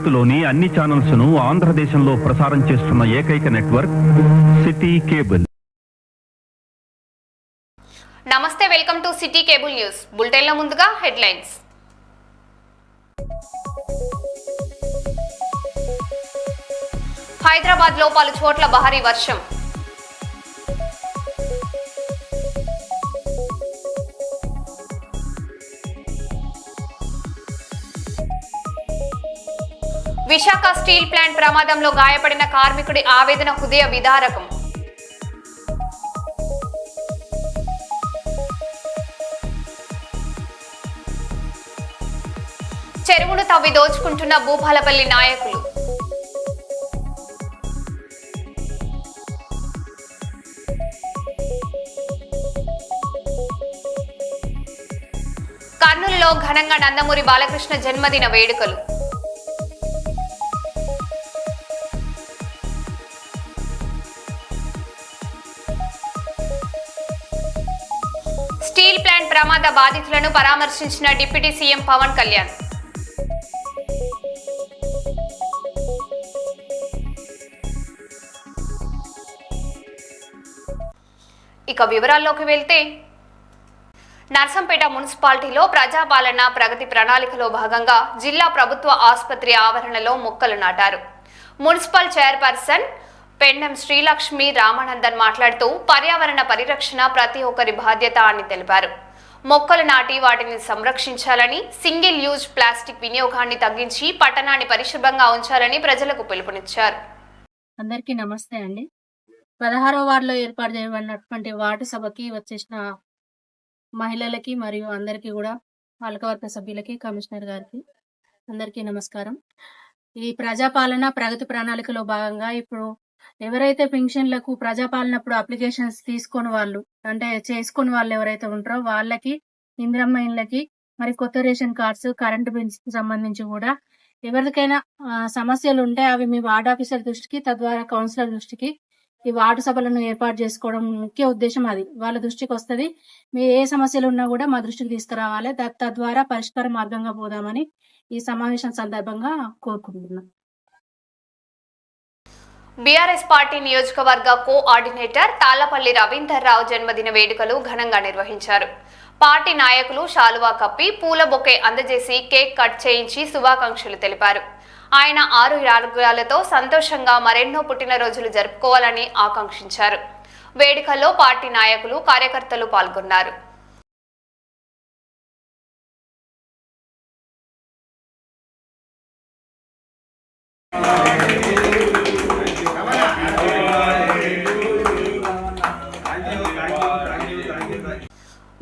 భారత్లోని అన్ని ఛానల్స్ ను ఆంధ్రదేశంలో ప్రసారం చేస్తున్న ఏకైక నెట్వర్క్ సిటీ కేబుల్. నమస్తే, welcome to city cable news. బులెటిన్లో ముందుగా హెడ్లైన్స్. హైదరాబాద్ లో పలు చోట్ల భారీ వర్షం. విశాఖ స్టీల్ ప్లాంట్ ప్రమాదంలో గాయపడిన కార్మికుడి ఆవేదన హృదయ విదారకం. చెరువును తవ్వి దోచుకుంటున్న భూపాలపల్లి నాయకులు. కర్నూలులో ఘనంగా నందమూరి బాలకృష్ణ జన్మదిన వేడుకలు. స్టీల్ ప్లాంట్ ప్రమాద బాధితులను పరామర్శించిన డిప్యూటీ సీఎం పవన్ కళ్యాణ్. ఇక వివరాల్లోకి వెళ్తే, నర్సంపేట మున్సిపాలిటీలో ప్రజాపాలన ప్రగతి ప్రణాళికలో భాగంగా జిల్లా ప్రభుత్వ ఆసుపత్రి ఆవరణలో మొక్కలు నాటారు. మున్సిపల్ చైర్పర్సన్ పెండం శ్రీలక్ష్మి రామానందన్ మాట్లాడుతూ పర్యావరణ పరిరక్షణ ప్రతి ఒక్కరి బాధ్యత అని తెలిపారు. మొక్కలు నాటి వాటిని సంరక్షించాలని, సింగిల్ యూజ్ ప్లాస్టిక్ వినియోగాన్ని తగ్గించి పట్టణాన్ని పరిశుభ్రంగా ఉంచాలని ప్రజలకు పిలుపునిచ్చారు. అందరికీ నమస్తే అండి. 16వ వార్డులో ఏర్పాటు చేయబడినటువంటి వార్డు సభకి వచ్చేసిన మహిళలకి మరియు అందరికీ కూడా, పాలకవర్గ సభ్యులకి, కమిషనర్ గారికి అందరికీ నమస్కారం. ఈ ప్రజాపాలన ప్రగతి ప్రణాళికలో భాగంగా ఇప్పుడు ఎవరైతే పెన్షన్లకు ప్రజాపాలనప్పుడు అప్లికేషన్స్ తీసుకొని వాళ్ళు అంటే చేసుకుని వాళ్ళు ఎవరైతే ఉంటారో వాళ్ళకి, ఇందిరమ్మ ఇళ్ళకి, మరి కొత్త రేషన్ కార్డ్స్, కరెంటు బిల్స్ కి సంబంధించి కూడా ఎవరికైనా సమస్యలు ఉంటే అవి మీ వార్డు ఆఫీసర్ దృష్టికి, తద్వారా కౌన్సిలర్ దృష్టికి ఈ వార్డు సభలను ఏర్పాటు చేసుకోవడం ముఖ్య ఉద్దేశం. అది వాళ్ళ దృష్టికి వస్తుంది. మీ ఏ సమస్యలు ఉన్నా కూడా మా దృష్టికి తీసుకురావాలి, తద్వారా పరిష్కార మార్గంగా పోదామని ఈ సమావేశం సందర్భంగా కోరుకుంటున్నాం. బీఆర్ఎస్ పార్టీ నియోజకవర్గ కోఆర్డినేటర్ తాళ్లపల్లి రవీందర్ రావు జన్మదిన వేడుకలు ఘనంగా నిర్వహించారు. పార్టీ నాయకులు శాలువా కప్పి పూల బొకే అందజేసి కేక్ కట్ చేయించి శుభాకాంక్షలు తెలిపారు. ఆయన 6 ఆరోగ్యాలతో సంతోషంగా మరెన్నో పుట్టినరోజులు జరుపుకోవాలని ఆకాంక్షించారు. వేడుకల్లో పార్టీ నాయకులు, కార్యకర్తలు పాల్గొన్నారు.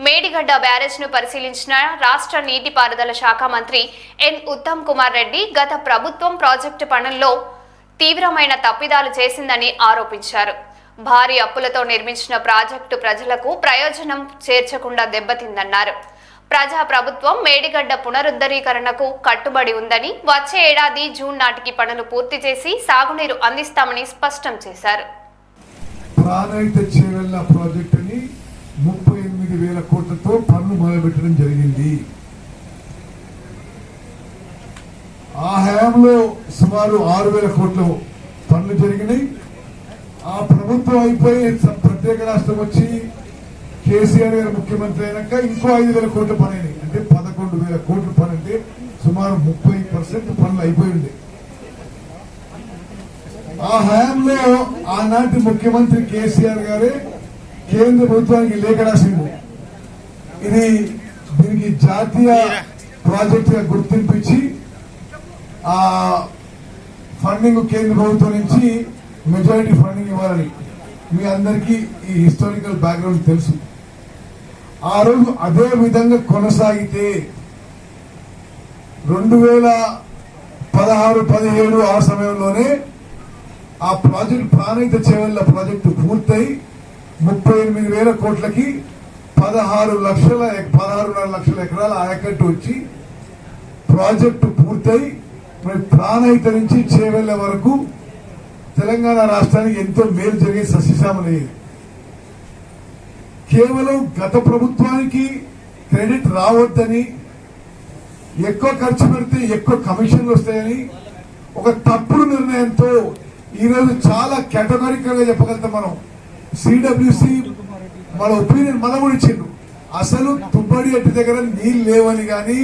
మేడిగడ్డ బ్యారేజ్ ను పరిశీలించిన రాష్ట్ర నీటిపారుదల శాఖ మంత్రి ఎన్ ఉత్తమ్ కుమార్ రెడ్డి గత ప్రభుత్వం ప్రాజెక్టు పనుల్లో తీవ్రమైన తప్పిదాలు చేసిందని ఆరోపించారు. భారీ అప్పులతో నిర్మించిన ప్రాజెక్టు ప్రజలకు ప్రయోజనం చేర్చకుండా దెబ్బతిందన్నారు. ప్రజా ప్రభుత్వం మేడిగడ్డ పునరుద్ధరీకరణకు కట్టుబడి ఉందని, వచ్చే ఏడాది జూన్ నాటికి పనులు పూర్తి చేసి సాగునీరు అందిస్తామని స్పష్టం చేశారు. 38,000 కోట్లతో పనులు మొదలుపెట్టడం జరిగింది. ఆ హయాంలో సుమారు 6,000 కోట్ల పనులు జరిగినాయి. ఆ ప్రభుత్వం అయిపోయి ప్రత్యేక రాష్ట్రం వచ్చి కేసీఆర్ గారు ముఖ్యమంత్రి అయినాక ఇంకో 5,000 కోట్ల పని అయినాయి. అంటే 11,000 కోట్ల పని, అంటే సుమారు 30% పనులు అయిపోయింది. ఆ హయాంలో ఆనాటి ముఖ్యమంత్రి కేసీఆర్ గారే కేంద్ర ప్రభుత్వానికి లేఖ రాసింది. దీనికి జాతీయ ప్రాజెక్ట్ గా గుర్తింపించి ఆ ఫండింగ్ కేంద్ర ప్రభుత్వం నుంచి మెజారిటీ ఫండింగ్ ఇవ్వాలని. మీ అందరికీ ఈ హిస్టారికల్ బ్యాక్గ్రౌండ్ తెలుసు. ఆ రోజు అదే విధంగా కొనసాగితే 2016-17 ఆ సమయంలోనే ఆ ప్రాజెక్టు ప్రాణహిత చేవెళ్ల ప్రాజెక్టు పూర్తయి 38,000 కోట్లకి 16.5 లక్షల ఎకరాల ఆయకట్టు వచ్చి ప్రాజెక్టు పూర్తయి ప్రాణహిత నుంచి చేవెళ్ల వరకు తెలంగాణ రాష్ట్రానికి ఎంతో మేలు జరిగే సస్యశ్యామలయ్యేది. కేవలం గత ప్రభుత్వానికి క్రెడిట్ రావద్దని, ఎక్కువ ఖర్చు పెడితే ఎక్కువ కమిషన్లు వస్తాయని ఒక తప్పుడు నిర్ణయంతో ఈరోజు చాలా కేటగారికల్ గా చెప్పగలుగుతాం మనం. సిడబ్ల్యూసి మన ఒపీనియన్ మనం కూడా ఇచ్చిండ్రు. అసలు తుబ్బడి అట్టి దగ్గర నీళ్ళు లేవని కానీ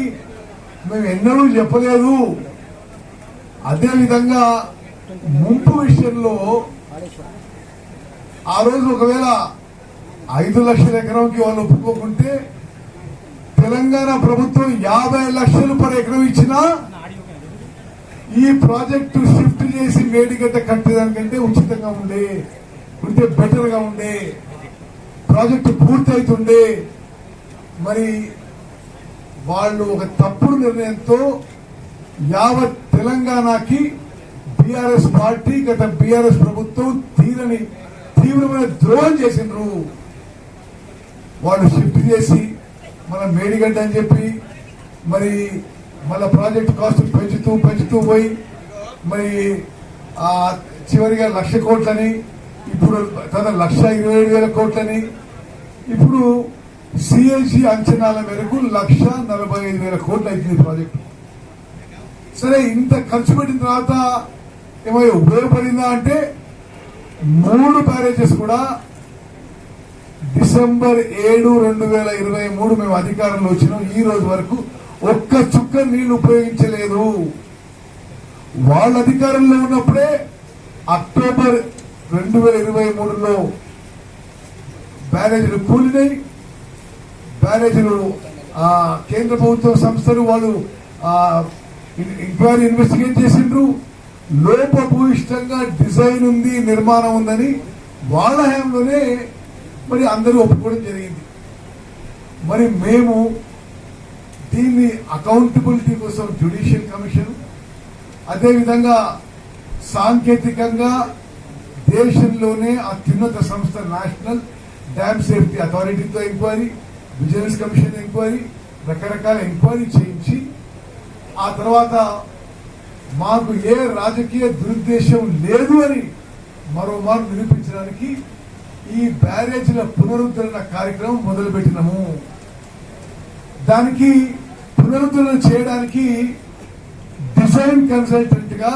మేము ఎన్నడూ చెప్పలేదు. అదేవిధంగా ముంపు విషయంలో ఆ రోజు ఒకవేళ 5 లక్షల ఎకరంకి వాళ్ళు ఒప్పుకోకుంటే తెలంగాణ ప్రభుత్వం 50 లక్షలు పర్ ఎకరం ఇచ్చినా ఈ ప్రాజెక్టు షిఫ్ట్ చేసి మేడిగడ్డ కట్టేదానికంటే ఉచితంగా ఉంటే బెటర్ గా ఉండే, ప్రాజెక్టు పూర్తయితుండే. మరి వాళ్ళు ఒక తప్పుడు నిర్ణయంతో యావత్ తెలంగాణకి బీఆర్ఎస్ పార్టీ గత బీఆర్ఎస్ ప్రభుత్వం తీవ్రమైన ద్రోహం చేసిండ్రు. వాళ్ళు షిఫ్ట్ చేసి మన మేడిగడ్డ అని చెప్పి మరి మళ్ళా ప్రాజెక్ట్ కాస్ట్ పెంచుతూ పోయి మరి చివరిగా 1,00,000 కోట్లని, ఇప్పుడు 1,27,000 కోట్లని, ఇప్పుడు సిఎల్సి అంచనాల మేరకు 1,45,000 కోట్లు అవుతుంది ప్రాజెక్టు. సరే, ఇంత ఖర్చు పెట్టిన తర్వాత ఏమో ఉపయోగపడిందా అంటే 3 బ్యారేజెస్ కూడా డిసెంబర్ 7, 2023 మేము అధికారంలో వచ్చినాం. ఈ రోజు వరకు ఒక్క చుక్క నీళ్లు ఉపయోగించలేదు. వాళ్ళ అధికారంలో ఉన్నప్పుడే అక్టోబర్ 2023లో బ్యారేజీలు కూలినాయి. బ్యారేజీలు కేంద్ర ప్రభుత్వ సంస్థలు వాళ్ళు ఎంక్వైరీ ఇన్వెస్టిగేట్ చేసిండ్రు. లోపభూయిష్టంగా డిజైన్ ఉంది, నిర్మాణం ఉందని వాళ్ళ హయాంలోనే మరి అందరూ ఒప్పుకోవడం జరిగింది. మరి మేము దీన్ని అకౌంటబిలిటీ కోసం జ్యుడిషియల్ కమిషన్, అదేవిధంగా సాంకేతికంగా దేశంలోనే అత్యున్నత సంస్థ నేషనల్ డ్యామ్ సేఫ్టీ అథారిటీతో ఎంక్వైరీ, విజిలెన్స్ కమిషన్ ఎంక్వైరీ, రకరకాల ఎంక్వైరీ చేయించి ఆ తర్వాత మాకు ఏ రాజకీయ దురుద్దేశం లేదు అని మరోమారు నిరూపించడానికి ఈ బ్యారేజీల పునరుద్ధరణ కార్యక్రమం మొదలుపెట్టినాము. దానికి పునరుద్ధరణ చేయడానికి డిజైన్ కన్సల్టెంట్ గా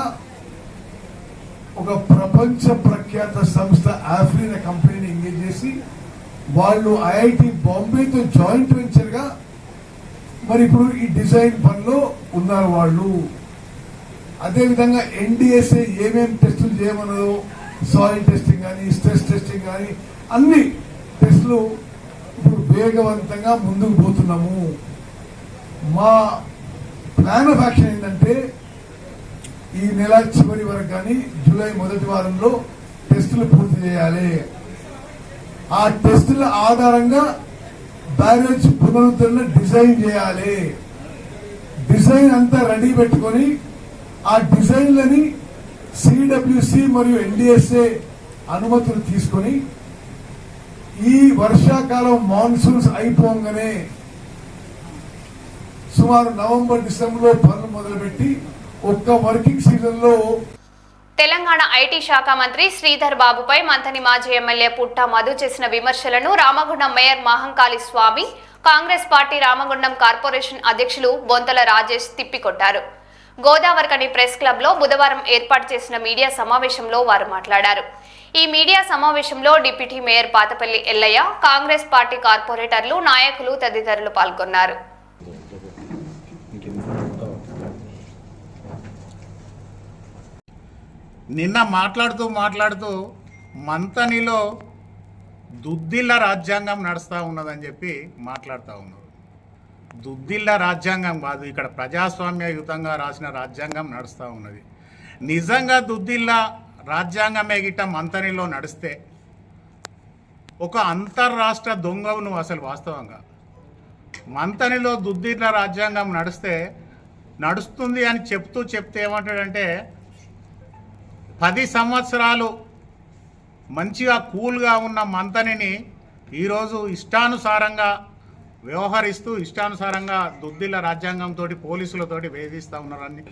ఒక ప్రపంచ ప్రఖ్యాత సంస్థ ఆఫ్రిన్ కంపెనీని ఎంగేజ్ చేసి వాళ్ళు ఐఐటి బాంబేతో జాయింట్ వెంచర్ గా మరి ఇప్పుడు ఈ డిజైన్ పనిలో ఉన్నారు వాళ్ళు. అదేవిధంగా ఎన్డీఎస్ఏ ఏమేం టెస్టులు చేయమన్నదో, సాయిల్ టెస్టింగ్ కానీ, స్ట్రెస్ టెస్టింగ్ కానీ, అన్ని టెస్టులు ఇప్పుడు వేగవంతంగా ముందుకు పోతున్నాము. మా ప్లాన్ ఆఫ్ యాక్షన్ ఏంటంటే ఈ నెల చివరి వరకు కానీ జూలై మొదటి వారంలో టెస్టులు పూర్తి చేయాలి. ఆ టెస్టుల ఆధారంగా బ్యారేజ్ పునరుద్ధరణ డిజైన్ చేయాలి. డిజైన్ అంతా రెడీ పెట్టుకొని ఆ డిజైన్లని సిడబ్ల్యూసి మరియు ఎన్డీఎస్ఏ అనుమతులు తీసుకొని ఈ వర్షాకాలం మాన్సూన్స్ అయిపోగానే సుమారు నవంబర్, డిసెంబర్లో పనులు మొదలుపెట్టి ఒక్క వర్కింగ్ సీజన్ లో తెలంగాణ ఐటీ శాఖ మంత్రి శ్రీధర్ బాబుపై మంథని మాజీ ఎమ్మెల్యే పుట్ట మధు చేసిన విమర్శలను రామగుండం మేయర్ మహంకాళి స్వామి, కాంగ్రెస్ పార్టీ రామగుండం కార్పొరేషన్ అధ్యక్షులు బొంతల రాజేష్ తిప్పికొట్టారు. గోదావరికని ప్రెస్ క్లబ్ లో బుధవారం ఏర్పాటు చేసిన మీడియా సమావేశంలో వారు మాట్లాడారు. ఈ మీడియా సమావేశంలో deputy mayor Pathapalli Ellaiah, Congress party కార్పొరేటర్లు, నాయకులు తదితరులు పాల్గొన్నారు. నిన్న మాట్లాడుతూ మంతనిలో దుద్దిల్ల రాజ్యాంగం నడుస్తూ ఉన్నదని చెప్పి మాట్లాడుతూ ఉన్నారు. దుద్దిల్ల రాజ్యాంగం కాదు, ఇక్కడ ప్రజాస్వామ్యయుతంగా రాసిన రాజ్యాంగం నడుస్తూ ఉన్నది. నిజంగా దుద్దిల్ల రాజ్యాంగమే గిట్ట మంతనిలో నడిస్తే ఒక అంతర్రాష్ట్ర దొంగవు నువ్వు అసలు. వాస్తవంగా మంతనిలో దుద్దిల్ల రాజ్యాంగం నడుస్తుంది అని చెప్తే ఏమంటాడంటే 10 సంవత్సరాలు మంచిగా కూల్గా ఉన్న మంతనిని ఈరోజు ఇష్టానుసారంగా వ్యవహరిస్తూ ఇష్టానుసారంగా దుద్దిల్ల రాజ్యాంగంతో పోలీసులతోటి వేధిస్తూ ఉన్నారని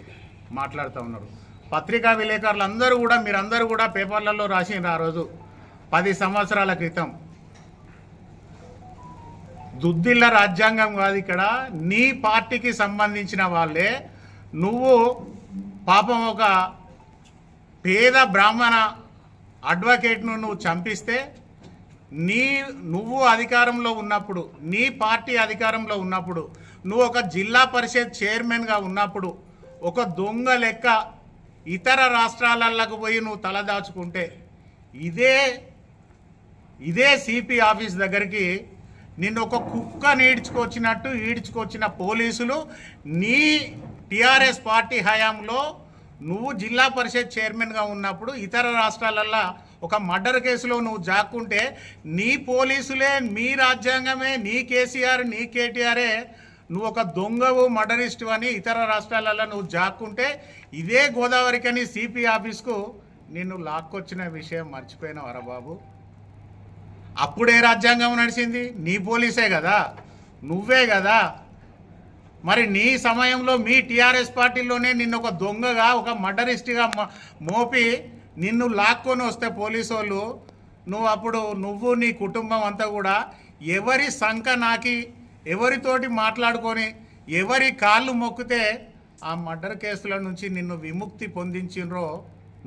మాట్లాడుతూ ఉన్నారు. పత్రికా విలేకరులు అందరూ కూడా, మీరందరూ కూడా పేపర్లలో రాసిండ్రు ఆ రోజు 10 సంవత్సరాల క్రితం. దుద్దిల్ల రాజ్యాంగం కాదు, ఇక్కడ నీ పార్టీకి సంబంధించిన వాళ్ళే. నువ్వు పాపం ఒక పేద బ్రాహ్మణ అడ్వకేట్ను నువ్వు చంపిస్తే నువ్వు అధికారంలో ఉన్నప్పుడు, నీ పార్టీ అధికారంలో ఉన్నప్పుడు, నువ్వు ఒక జిల్లా పరిషత్ చైర్మన్గా ఉన్నప్పుడు ఒక దొంగ లెక్క ఇతర రాష్ట్రాలకు పోయి నువ్వు తలదాచుకుంటే ఇదే సిపి ఆఫీస్ దగ్గరికి నిన్ను ఒక కుక్కని ఈడ్చుకొచ్చిన పోలీసులు నీ టిఆర్ఎస్ పార్టీ హయాంలో నువ్వు జిల్లా పరిషత్ చైర్మన్గా ఉన్నప్పుడు ఇతర రాష్ట్రాలల్లో ఒక మర్డర్ కేసులో నువ్వు జాక్కుంటే నీ పోలీసులే, మీ రాజ్యాంగమే, నీ కేసీఆర్, నీ కేటీఆరే నువ్వు ఒక దొంగవు, మర్డరిస్టు అని ఇతర రాష్ట్రాలలో నువ్వు జాక్కుంటే ఇదే గోదావరికని సిపి ఆఫీస్కు నిన్ను లాక్కొచ్చిన విషయం మర్చిపోయినావరా బాబు? అప్పుడే రాజ్యాంగం నడిచింది, నీ పోలీసే కదా, నువ్వే కదా. మరి నీ సమయంలో మీ టీఆర్ఎస్ పార్టీలోనే నిన్ను ఒక దొంగగా, ఒక మర్డరిస్ట్గా మోపి నిన్ను లాక్కొని వస్తే పోలీసు వాళ్ళు, నువ్వు నీ కుటుంబం అంతా కూడా ఎవరి సంఖ నాకి, ఎవరితోటి మాట్లాడుకొని, ఎవరి కాళ్ళు మొక్కితే ఆ మర్డర్ కేసుల నుంచి నిన్ను విముక్తి పొందించినరో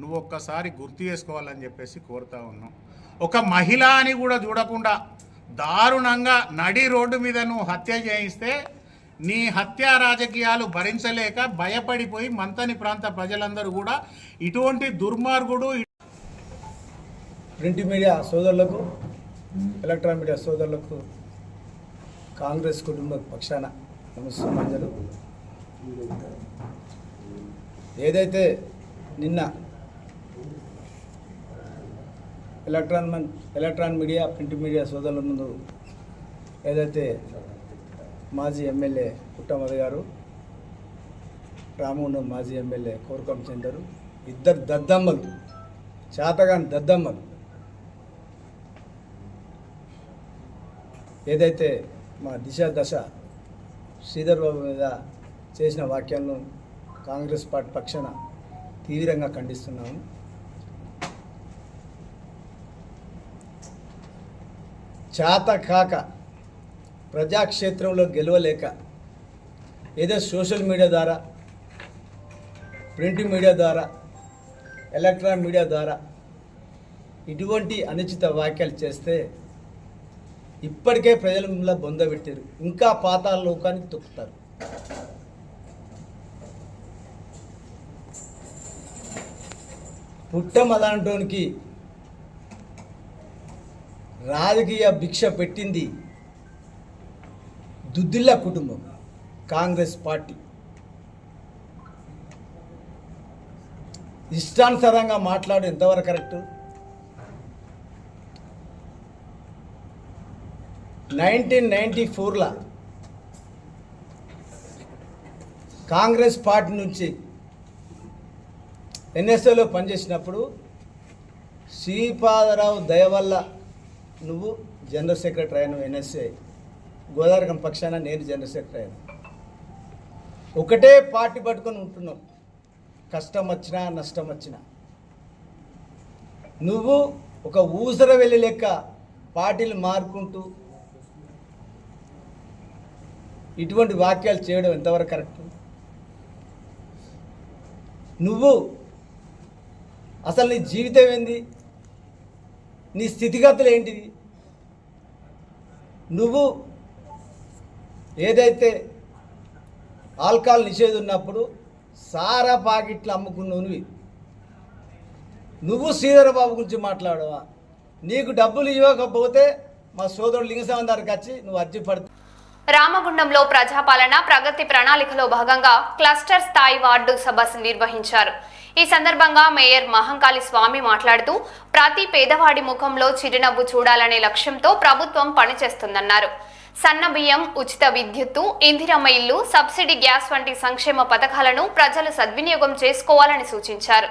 నువ్వు ఒక్కసారి గుర్తు చేసుకోవాలని చెప్పేసి కోరుతా ఉన్నాం. ఒక మహిళ అని కూడా చూడకుండా దారుణంగా నడి రోడ్డు మీద నువ్వు హత్య చేయిస్తే నీ హత్యా రాజకీయాలు భరించలేక భయపడిపోయి మంతని ప్రాంత ప్రజలందరూ కూడా ఇటువంటి దుర్మార్గుడు. ప్రింట్ మీడియా సోదరులకు, ఎలక్ట్రానిక్ మీడియా సోదరులకు కాంగ్రెస్ కుటుంబ పక్షాన నమస్కారాలు. ఏదైతే నిన్న ఎలక్ట్రానిక్ మీడియా, ప్రింట్ మీడియా సోదరుల ముందు ఏదైతే మాజీ ఎమ్మెల్యే పుట్టమది గారు, రామగుండం మాజీ ఎమ్మెల్యే కోరకం చందరు, ఇద్దరు దద్దమ్మలు, చేతగాని దద్దమ్మలు ఏదైతే మా దశ శ్రీధర్ బాబు మీద చేసిన వ్యాఖ్యలను కాంగ్రెస్ పార్టీ పక్షాన తీవ్రంగా ఖండిస్తున్నాము. చేత కాక ప్రజాక్షేత్రంలో గెలవలేక ఏదో సోషల్ మీడియా ద్వారా, ప్రింట్ మీడియా ద్వారా, ఎలక్ట్రానిక్ మీడియా ద్వారా ఇటువంటి అనుచిత వ్యాఖ్యలు చేస్తే ఇప్పటికే ప్రజల బొందబెట్టారు, ఇంకా పాతాళ లోకానికి తొక్కుతారు. పుట్టమలాంటోనికి రాజకీయ భిక్ష పెట్టింది దుద్దిల్ల కుటుంబం, కాంగ్రెస్ పార్టీ. ఇష్టానుసారంగా మాట్లాడు ఎంతవరకు కరెక్టు? 1994 కాంగ్రెస్ పార్టీ నుంచి ఎన్ఎస్ఏలో పనిచేసినప్పుడు శ్రీపాదరావు దయ వల్ల నువ్వు జనరల్ సెక్రటరీ అయిన ఎన్ఎస్ఏ గోదావరి పక్షాన నేను జనరల్ సెక్రటరీ అయినా. ఒకటే పార్టీ పట్టుకొని ఉంటున్నావు, కష్టం వచ్చినా నష్టం వచ్చినా. నువ్వు ఒక ఊసర వెళ్ళి లెక్క పార్టీలు మారుకుంటూ ఇటువంటి వాక్యాలు చేయడం ఎంతవరకు కరెక్ట్? నువ్వు అసలు నీ జీవితం ఏంది? నీ స్థితిగతులు ఏంటిది? నువ్వు ఏదైతే ఆల్కహాల్ నిషేధం ఉన్నప్పుడు సారా పాకెట్లు అమ్ముకున్నవి నువ్వు శ్రీధర బాబు గురించి మాట్లాడవా? నీకు డబ్బులు ఇవ్వకపోతే మా సోదరుడు లింగస్వామి దగ్గరికి వచ్చి నువ్వు అర్జీ పడుతు. రామగుండంలో ప్రజాపాలన ప్రగతి ప్రణాళికలో భాగంగా క్లస్టర్ స్థాయి వార్డు సభ నిర్వహించారు. ఈ సందర్భంగా మేయర్ మహంకాళి స్వామి మాట్లాడుతూ ప్రతి పేదవాడి ముఖంలో చిరునవ్వు చూడాలనే లక్ష్యంతో ప్రభుత్వం పనిచేస్తుందన్నారు. సన్న బియ్యం, ఉచిత విద్యుత్తు, ఇందిరమ్మ ఇల్లు, సబ్సిడీ గ్యాస్ వంటి సంక్షేమ పథకాలను ప్రజలు సద్వినియోగం చేసుకోవాలని సూచించారు.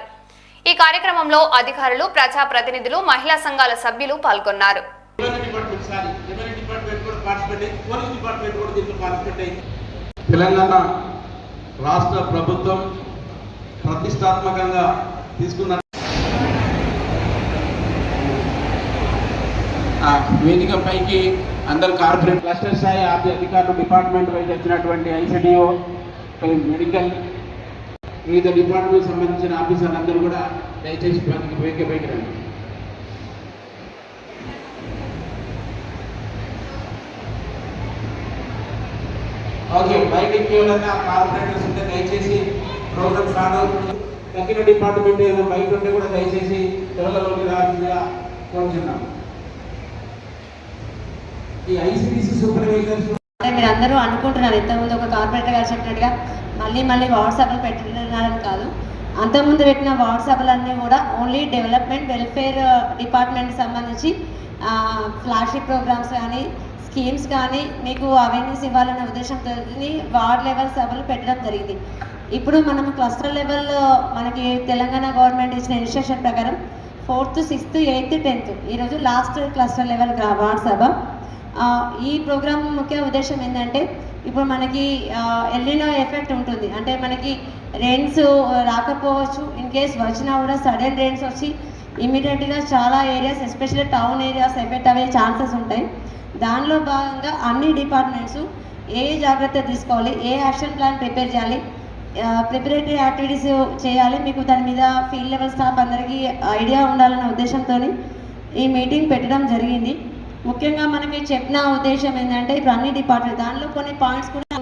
ఈ కార్యక్రమంలో అధికారులు, ప్రజాప్రతినిధులు, మహిళా సంఘాల సభ్యులు పాల్గొన్నారు. తెలంగాణ రాష్ట్ర ప్రభుత్వం ప్రతిష్టాత్మకంగా తీసుకున్న వేదికపైకి అందరు కార్పొరేట్ క్లస్టర్ స్థాయి అధికారులు, డిపార్ట్మెంట్ వైపు వచ్చినటువంటి ఐసిడిఓ, మెడికల్, వివిధ డిపార్ట్మెంట్ సంబంధించిన ఆఫీసర్లు అందరూ కూడా దయచేసి పైకి రండి. ఓకే, బయటికి ఎవరైనా కార్పొరేటర్స్ ఉంటే దయచేసి ప్రోగ్రామ్ స్టార్ట్ అవుతుంది. తగ్గిన డిపార్ట్మెంట్ ఏదో బయట ఉంటే కూడా దయచేసి త్వరలోకి రావాల్సిందిగా కోరుచున్నాం. ఈ ఐసిడిసి సూపర్వైజర్స్ అంటే మీరు అందరూ అనుకుంటున్నారు ఇంతకుముందు ఒక కార్పొరేటర్ గారు చెప్పినట్టుగా మళ్ళీ వాట్సాప్లు పెట్టున్నారని కాదు. అంతకుముందు పెట్టిన వాట్సాప్లన్నీ కూడా ఓన్లీ డెవలప్మెంట్ వెల్ఫేర్ డిపార్ట్మెంట్కి సంబంధించి ఫ్లాగ్షిప్ ప్రోగ్రామ్స్ కానీ స్కీమ్స్ కానీ మీకు అవేర్నెస్ ఇవ్వాలనే ఉద్దేశంతో వార్డ్ లెవెల్ సభలు పెట్టడం జరిగింది. ఇప్పుడు మనం క్లస్టర్ లెవెల్లో మనకి తెలంగాణ గవర్నమెంట్ ఇచ్చిన ఇన్స్ట్రక్షన్ ప్రకారం 4th, 6th, 8th, 10th ఈరోజు లాస్ట్ క్లస్టర్ లెవెల్ వార్డ్ సభ. ఈ ప్రోగ్రామ్ ముఖ్య ఉద్దేశం ఏంటంటే ఇప్పుడు మనకి ఎల్నినో ఎఫెక్ట్ ఉంటుంది. అంటే మనకి రెయిన్స్ రాకపోవచ్చు, ఇన్ కేస్ వచ్చినా కూడా సడన్ రెయిన్స్ వచ్చి ఇమీడియట్గా చాలా areas especially town areas effect అయ్యే ఛాన్సెస్ ఉంటాయి. దానిలో భాగంగా అన్ని డిపార్ట్మెంట్స్ ఏ జాగ్రత్త తీసుకోవాలి, ఏ యాక్షన్ ప్లాన్ ప్రిపేర్ చేయాలి, ప్రిపరేటరీ యాక్టివిటీస్ చేయాలి, మీకు దాని మీద ఫీల్డ్ లెవెల్ స్టాఫ్ అందరికీ ఐడియా ఉండాలన్న ఉద్దేశంతో ఈ మీటింగ్ పెట్టడం జరిగింది. ముఖ్యంగా మనకి చెప్పిన ఉద్దేశం ఏంటంటే ఇప్పుడు అన్ని డిపార్ట్మెంట్ దానిలో కొన్ని పాయింట్స్ కూడా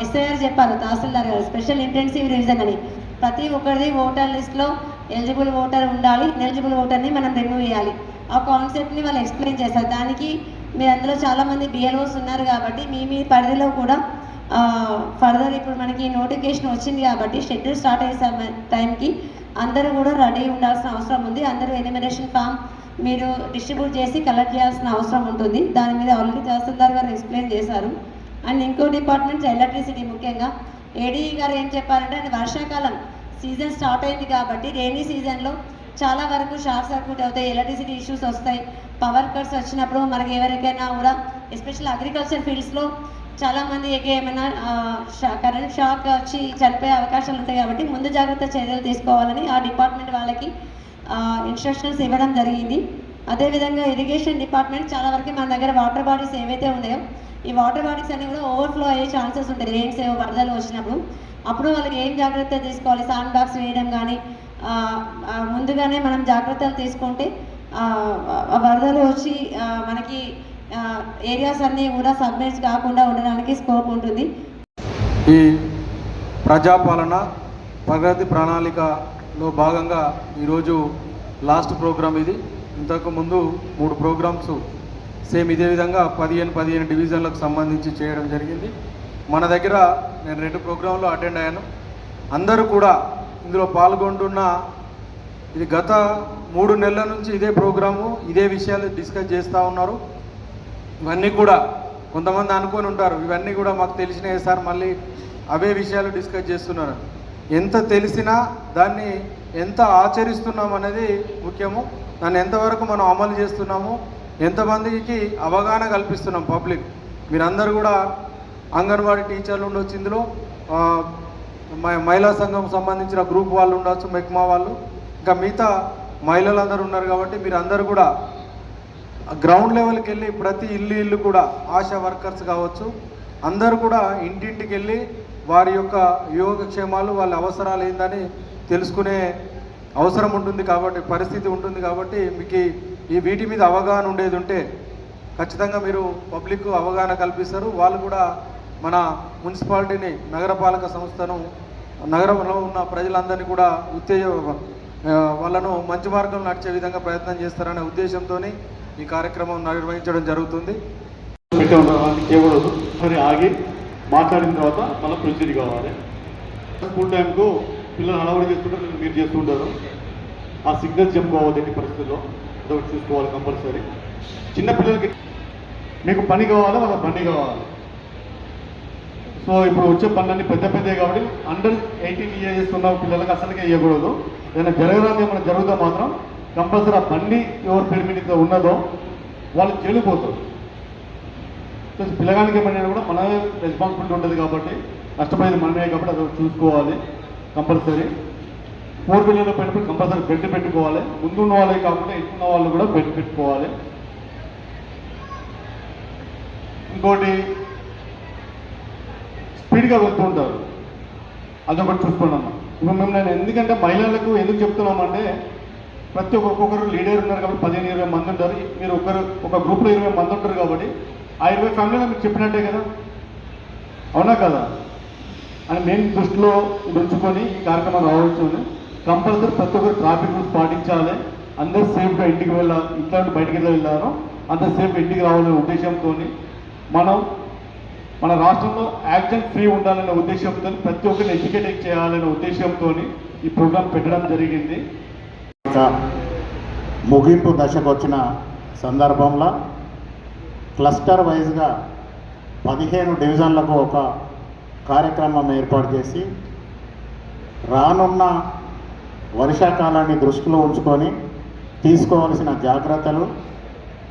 ఎస్ఐఆర్ చెప్పారు తహసీల్దార్ గారు, స్పెషల్ ఇంటెన్సివ్ రివిజన్ అని. ప్రతి ఒక్కరిది ఓటర్ లిస్ట్లో ఎలిజిబుల్ ఓటర్ ఉండాలి, ఎలిజిబుల్ ఓటర్ని మనం రిమూవ్ చేయాలి. ఆ కాన్సెప్ట్ని వాళ్ళు ఎక్స్ప్లెయిన్ చేస్తారు. దానికి మీరు అందులో చాలామంది బిఎల్ఓస్ ఉన్నారు కాబట్టి మీ పరిధిలో కూడా ఫర్దర్ ఇప్పుడు మనకి నోటిఫికేషన్ వచ్చింది కాబట్టి షెడ్యూల్ స్టార్ట్ అయ్యే టైంకి అందరూ కూడా రెడీ ఉండాల్సిన అవసరం ఉంది. అందరూ ఎనిమినేషన్ ఫామ్ మీరు డిస్ట్రిబ్యూట్ చేసి కలెక్ట్ చేయాల్సిన అవసరం ఉంటుంది. దాని మీద ఆల్రెడీ తహసీల్దార్ గారు ఎక్స్ప్లెయిన్ చేశారు. అండ్ ఇంకో డిపార్ట్మెంట్ ఎలక్ట్రిసిటీ, ముఖ్యంగా ఏడీ గారు ఏం చెప్పారంటే అది వర్షాకాలం సీజన్ స్టార్ట్ అయింది కాబట్టి రైనీ సీజన్లో చాలా వరకు షార్ట్ సర్క్యూట్ అవుతాయి, ఎలక్ట్రిసిటీ ఇష్యూస్ వస్తాయి. పవర్ కట్స్ వచ్చినప్పుడు మనకి ఎవరికైనా కూడా ఎస్పెషల్ అగ్రికల్చర్ ఫీల్డ్స్లో చాలామందికి ఏమైనా కరెంట్ షాక్ వచ్చి చనిపోయే అవకాశాలు ఉంటాయి. కాబట్టి ముందు జాగ్రత్త చర్యలు తీసుకోవాలని ఆ డిపార్ట్మెంట్ వాళ్ళకి ఇన్స్ట్రక్షన్స్ ఇవ్వడం జరిగింది. అదేవిధంగా ఇరిగేషన్ డిపార్ట్మెంట్ చాలా వరకు మన దగ్గర వాటర్ బాడీస్ ఏవైతే ఉన్నాయో ఈ వాటర్ బాడీస్ అన్ని కూడా ఓవర్ఫ్లో అయ్యే ఛాన్సెస్ ఉంటాయి రెయిన్స్ వరదలు వచ్చినప్పుడు. అప్పుడు వాళ్ళకి ఏం జాగ్రత్త తీసుకోవాలి, శాండ్ బాక్స్ వేయడం కానీ ముందుగానే మనం జాగ్రత్తలు తీసుకుంటే వరదలు వచ్చి మనకి ఏరియాస్ అన్నీ కూడా సబ్మెర్జ్ కాకుండా ఉండడానికి స్కోప్ ఉంటుంది. ఈ ప్రజాపాలన ప్రగతి ప్రణాళికలో భాగంగా ఈరోజు లాస్ట్ ప్రోగ్రామ్ ఇది. ఇంతకు ముందు 3 ప్రోగ్రామ్స్ సేమ్ ఇదే విధంగా 15 డివిజన్లకు సంబంధించి చేయడం జరిగింది. మన దగ్గర నేను 2 ప్రోగ్రాంలు అటెండ్ అయ్యాను. అందరూ కూడా ఇందులో పాల్గొంటున్న ఇది గత 3 నెలల నుంచి ఇదే ప్రోగ్రాము ఇదే విషయాలు డిస్కస్ చేస్తూ ఉన్నారు. ఇవన్నీ కూడా కొంతమంది అనుకొని ఉంటారు ఇవన్నీ కూడా మాకు తెలిసినాయి సార్, మళ్ళీ అవే విషయాలు డిస్కస్ చేస్తున్నారు. ఎంత తెలిసినా దాన్ని ఎంత ఆచరిస్తున్నాం అనేది ముఖ్యము. దాన్ని ఎంతవరకు మనం అమలు చేస్తున్నాము, ఎంతమందికి అవగాహన కల్పిస్తున్నాం పబ్లిక్. మీరందరూ కూడా అంగన్వాడీ టీచర్లు ఉండొచ్చు, ఇందులో మహిళా సంఘం సంబంధించిన గ్రూప్ వాళ్ళు ఉండొచ్చు, మెక్మా వాళ్ళు, ఇంకా మిగతా మహిళలందరూ ఉన్నారు. కాబట్టి మీరు అందరూ కూడా గ్రౌండ్ లెవెల్కి వెళ్ళి ప్రతి ఇల్లు కూడా ఆశా వర్కర్స్ కావచ్చు అందరూ కూడా ఇంటింటికి వెళ్ళి వారి యొక్క యోగక్షేమాలు వాళ్ళ అవసరాలు ఏందని తెలుసుకునే అవసరం ఉంటుంది. కాబట్టి పరిస్థితి ఉంటుంది. కాబట్టి మీకు ఈ వీటి మీద అవగాహన ఉండేది ఉంటే ఖచ్చితంగా మీరు పబ్లిక్ అవగాహన కల్పిస్తారు. వాళ్ళు కూడా మన మున్సిపాలిటీని నగరపాలక సంస్థను నగరంలో ఉన్న ప్రజలందరినీ కూడా వాళ్ళను మంచి మార్గంలో నడిచే విధంగా ప్రయత్నం చేస్తారనే ఉద్దేశంతో ఈ కార్యక్రమం నిర్వహించడం జరుగుతుంది. చేయకూడదు, సరే ఆగి మాట్లాడిన తర్వాత మళ్ళీ ప్రొసీడ్ కావాలి. స్కూల్ టైంకు పిల్లలు హడావుడి చేస్తుంటారు, మీరు చేస్తుంటారు. ఆ సిగ్నల్స్ చెప్పుకోవాలి ఎన్ని పరిస్థితుల్లో అదొకటి చూసుకోవాలి కంపల్సరీ. చిన్నపిల్లలకి మీకు పని కావాలి, వాళ్ళ బండి కావాలి. సో ఇప్పుడు వచ్చే పనులన్నీ పెద్దవి కాబట్టి అండర్ 18 ఇయర్స్ ఉన్న పిల్లలకి అసలుకే ఇవ్వకూడదు. ఏదైనా జరగడానికి ఏమైనా జరుగుతా మాత్రం కంపల్సరీ ఆ బండి ఎవరి పేరు మీద ఉన్నదో వాళ్ళు చెల్లిపోతారు. ప్లస్ పిల్లగానికి ఏమైనా కూడా మనమే రెస్పాన్సిబిలిటీ ఉంటుంది కాబట్టి నష్టపోయేది మనమే కాబట్టి అది చూసుకోవాలి కంపల్సరీ. 4 వీలర్లో పెట్టుకుని కంపల్సరీ బెల్ట్ పెట్టుకోవాలి. ముందున్న వాళ్ళే కాకుండా ఎక్కున్న వాళ్ళు కూడా బెల్ట్ పెట్టుకోవాలి. ఇంకోటి స్పీడ్గా వెళ్తూ ఉంటారు, అదొకటి చూసుకోండి అమ్మా. ఇప్పుడు మేము నేను ఎందుకంటే మహిళలకు ఎందుకు చెప్తున్నామంటే ప్రతి ఒక్కొక్కరు లీడర్ ఉన్నారు కాబట్టి 15-20 మంది ఉంటారు. మీరు ఒక గ్రూప్లో 20 మంది ఉంటారు కాబట్టి ఆ 20 ఫ్యామిలీలో మీకు చెప్పినట్టే కదా, అవునా కదా అని మేము దృష్టిలో ఉంచుకొని ఈ కార్యక్రమం రావచ్చు. కంపల్సరీ ప్రతి ఒక్కరు ట్రాఫిక్ రూల్స్ పాటించాలి, అందరూ సేఫ్గా ఇంటికి వెళ్ళాలి, ఇంట్లో బయటికి వెళ్ళారు అందరూ సేఫ్గా ఇంటికి రావాలనే ఉద్దేశంతో మనం మన రాష్ట్రంలో యాక్సిడెంట్ ఫ్రీ ఉండాలనే ఉద్దేశంతో ప్రతి ఒక్కరిని ఎడ్యుకేట్ చేయాలనే ఉద్దేశంతో ఈ ప్రోగ్రాం పెట్టడం జరిగింది. ముగింపు దశకు వచ్చిన సందర్భంలో క్లస్టర్ వైజ్గా 15 డివిజన్లకు ఒక కార్యక్రమం ఏర్పాటు చేసి రానున్న వర్షాకాలాన్ని దృష్టిలో ఉంచుకొని తీసుకోవాల్సిన జాగ్రత్తలు,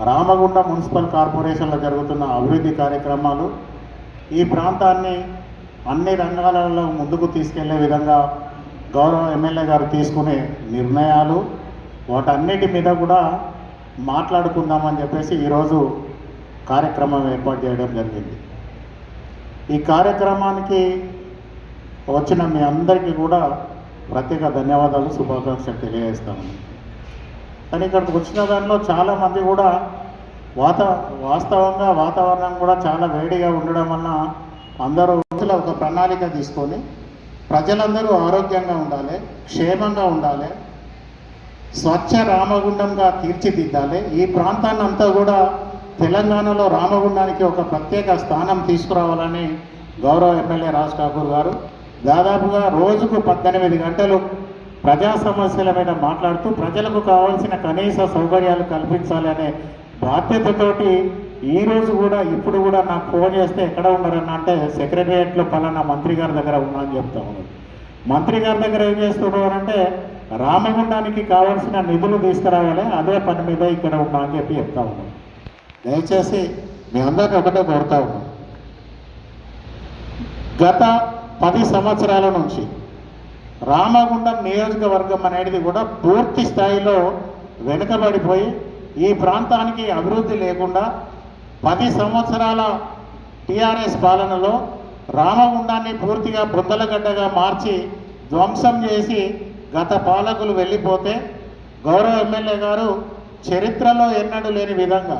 రామగుండం మున్సిపల్ కార్పొరేషన్లో జరుగుతున్న అభివృద్ధి కార్యక్రమాలు, ఈ ప్రాంతాన్ని అన్ని రంగాలలో ముందుకు తీసుకెళ్లే విధంగా గౌరవ ఎమ్మెల్యే గారు తీసుకునే నిర్ణయాలు, వాటన్నిటి మీద కూడా మాట్లాడుకుందామని చెప్పేసి ఈరోజు కార్యక్రమం ఏర్పాటు చేయడం జరిగింది. ఈ కార్యక్రమానికి వచ్చిన మీ అందరికీ కూడా ప్రత్యేక ధన్యవాదాలు, శుభాకాంక్షలు తెలియజేస్తాము. కానీ ఇక్కడికి వచ్చిన దానిలో చాలామంది కూడా వాస్తవంగా వాతావరణం కూడా చాలా వేడిగా ఉండడం వలన అందరూ ఒక ప్రణాళిక తీసుకొని ప్రజలందరూ ఆరోగ్యంగా ఉండాలి, క్షేమంగా ఉండాలి, స్వచ్ఛ రామగుండంగా తీర్చిదిద్దాలి. ఈ ప్రాంతాన్ని అంతా కూడా తెలంగాణలో రామగుండానికి ఒక ప్రత్యేక స్థానం తీసుకురావాలని గౌరవ ఎమ్మెల్యే రాజ్ ఠాకూర్ గారు దాదాపుగా రోజుకు 18 గంటలు ప్రజా సమస్యల మీద మాట్లాడుతూ ప్రజలకు కావాల్సిన కనీస సౌకర్యాలు కల్పించాలి అనే బాధ్యతతోటి ఈరోజు కూడా ఇప్పుడు కూడా నాకు ఫోన్ చేస్తే ఎక్కడ ఉన్నారన్న అంటే సెక్రటరియట్లో పలానా మంత్రి గారి దగ్గర ఉన్నా అని చెప్తా ఉన్నారు. మంత్రి గారి దగ్గర ఏం చేస్తున్నారంటే రామగుండానికి కావాల్సిన నిధులు తీసుకురావాలి, అదే పని మీద ఇక్కడ ఉన్నా అని చెప్పి చెప్తా ఉన్నాను. దయచేసి మీ అందరినీ ఒకటే కోరుతా ఉన్నాను, గత 10 సంవత్సరాల నుంచి రామగుండం నియోజకవర్గం అనేది కూడా పూర్తి స్థాయిలో వెనుకబడిపోయి ఈ ప్రాంతానికి అభివృద్ధి లేకుండా 10 సంవత్సరాల టీఆర్ఎస్ పాలనలో రామగుండాన్ని పూర్తిగా బుందలగడ్డగా మార్చి ధ్వంసం చేసి గత పాలకులు వెళ్ళిపోతే గౌరవ ఎమ్మెల్యే గారు చరిత్రలో ఎన్నడూ లేని విధంగా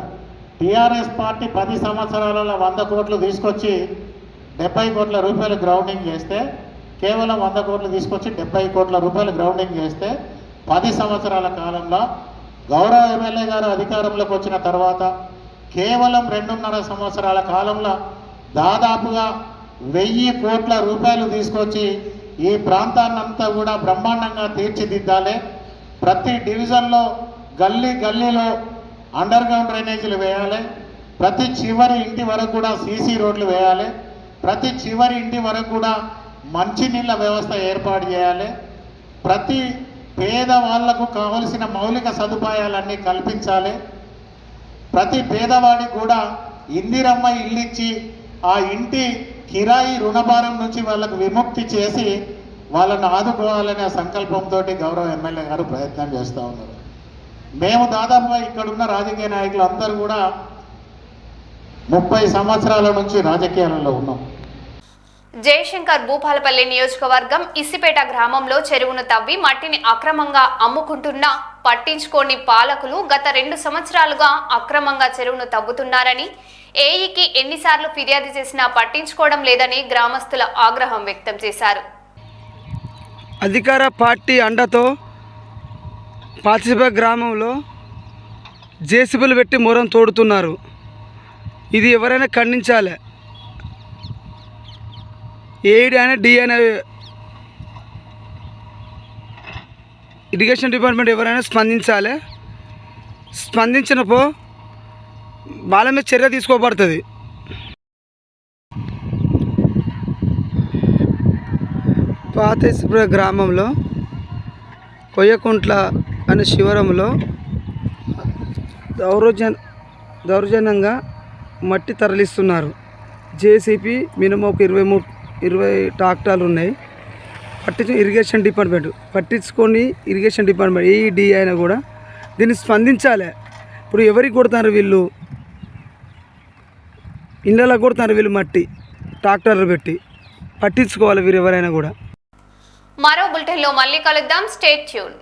టీఆర్ఎస్ పార్టీ 10 సంవత్సరాలలో 100 కోట్లు తీసుకొచ్చి 70 కోట్ల రూపాయలు గ్రౌండింగ్ చేస్తే, కేవలం 100 కోట్లు తీసుకొచ్చి 70 కోట్ల రూపాయలు గ్రౌండింగ్ చేస్తే 10 సంవత్సరాల కాలంలో గౌరవ ఎమ్మెల్యే గారు అధికారంలోకి వచ్చిన తర్వాత కేవలం 2.5 సంవత్సరాల కాలంలో దాదాపుగా 1000 కోట్ల రూపాయలు తీసుకొచ్చి ఈ ప్రాంతాన్నంతా కూడా బ్రహ్మాండంగా తీర్చిదిద్దాలి. ప్రతి డివిజన్లో గల్లీలో అండర్ గ్రౌండ్ డ్రైనేజీలు వేయాలి, ప్రతి చివరి ఇంటి వరకు కూడా సీసీ రోడ్లు వేయాలి, ప్రతి చివరి ఇంటి వరకు కూడా మంచినీళ్ళ వ్యవస్థ ఏర్పాటు చేయాలి, ప్రతి పేదవాళ్లకు కావలసిన మౌలిక సదుపాయాలన్నీ కల్పించాలి, ప్రతి పేదవాడికి కూడా ఇందిరమ్మ ఇల్లిచ్చి ఆ ఇంటి కిరాయి రుణభారం నుంచి వాళ్ళకు విముక్తి చేసి వాళ్ళను ఆదుకోవాలనే సంకల్పంతో గౌరవ ఎమ్మెల్యే గారు ప్రయత్నం చేస్తూ ఉన్నారు. మేము దాదాపుగా ఇక్కడున్న రాజకీయ నాయకులు అందరూ కూడా 30 సంవత్సరాల నుంచి రాజకీయాలలో ఉన్నాం. జయశంకర్ భూపాలపల్లి నియోజకవర్గం ఇసిపేట గ్రామంలో చెరువును తవ్వి మట్టిని అక్రమంగా అమ్ముకుంటున్నా పట్టించుకోని పాలకులు గత 2 సంవత్సరాలుగా అక్రమంగా చెరువును తవ్వుతున్నారని, ఏఈకి ఎన్నిసార్లు ఫిర్యాదు చేసినా పట్టించుకోవడం లేదని గ్రామస్తుల ఆగ్రహం వ్యక్తం చేశారు. అధికార పార్టీ అండతో పాతిసిప గ్రామంలో జేసీబీలు పెట్టి మొరం తోడుతున్నారు. ఇది ఎవరైనా ఖండించాలి. ఏడీ అయినా డి అయినా ఇరిగేషన్ డిపార్ట్మెంట్ ఎవరైనా స్పందించాలి. స్పందించినప్పుడు వాళ్ళ మీద చర్య తీసుకోబడుతుంది. పాతిసిప గ్రామంలో కొయ్యకుంట్ల అనే శివరంలో దౌర్జన్యంగా మట్టి తరలిస్తున్నారు. జేసీపీ మినిమం ఒక 20 ట్రాక్టర్లు ఉన్నాయి. Irrigation department irrigation department AED అయినా కూడా దీన్ని స్పందించాలి. ఇప్పుడు ఎవరికి కొడుతున్నారు వీళ్ళు? ఇళ్ళలో కొడుతున్నారు వీళ్ళు మట్టి ట్రాక్టర్లు పెట్టి. పట్టించుకోవాలి వీరు ఎవరైనా కూడా. మరో బులెటిన్లో మళ్ళీ కలుద్దాం. Stay tune.